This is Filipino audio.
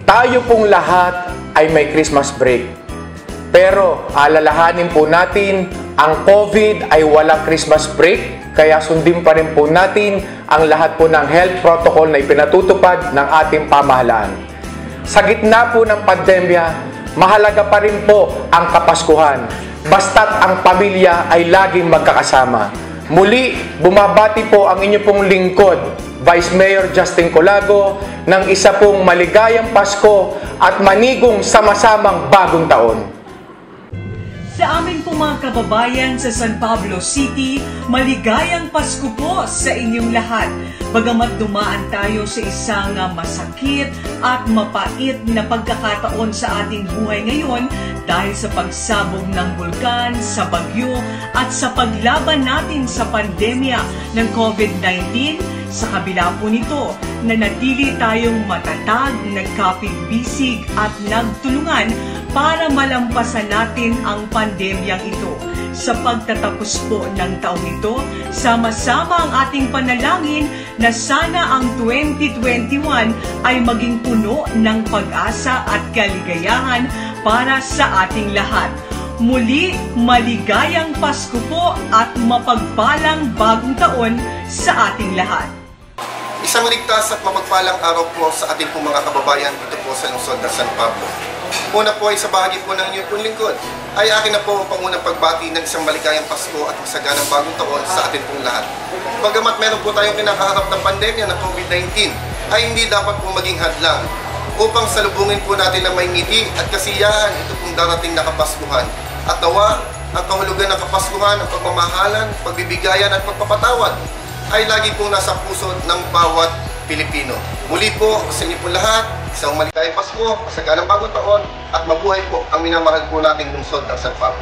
tayo pong lahat ay may Christmas break. Pero alalahanin po natin, ang COVID ay walang Christmas break, kaya sundin pa rin po natin ang lahat po ng health protocol na ipinatutupad ng ating pamahalaan. Sa gitna po ng pandemya, mahalaga pa rin po ang Kapaskuhan, basta't ang pamilya ay laging magkakasama. Muli, bumabati po ang inyo pong lingkod, Vice Mayor Justin Colago, ng isa pong maligayang Pasko at manigong sama-samang bagong taon. Sa amin po mga kababayan sa San Pablo City, maligayang Pasko po sa inyong lahat. Bagamat dumaan tayo sa isang masakit at mapait na pagkakataon sa ating buhay ngayon dahil sa pagsabog ng bulkan, sa bagyo at sa paglaban natin sa pandemya ng COVID-19, sa kabila po nito, nanatili tayong matatag, nagkapit-bisig at nagtulungan para malampasan natin ang pandemyang ito. Sa pagtatapos po ng taong ito, sama-sama ang ating panalangin na sana ang 2021 ay maging puno ng pag-asa at kaligayahan para sa ating lahat. Muli, maligayang Pasko po at mapagpalang bagong taon sa ating lahat. Isang ligtas at mapagpalang araw po sa ating pong mga kababayan dito po sa lungsod ng San Pablo. Una po ay sa bahagi po ng inyong pong lingkod, ay akin na po ang pangunang pagbati ng isang maligayang Pasko at masaganang bagong taon sa ating pong lahat. Bagamat meron po tayong kinakaharap ng pandemya ng COVID-19, ay hindi dapat po maging hadlang upang salubungin po natin ng may ngiti at kasiyahan ito pong darating na Kapaskuhan. At nawa, ang kahulugan ng Kapaskuhan, ang pagmamahalan, pagbibigayan at pagpapatawad ay lagi pong nasa puso ng bawat Pilipino. Muli po sa inyo po lahat, isang maligayang Pasko, masaganang bagong taon at mabuhay po ang minamahal po nating lungsod ng San Pablo.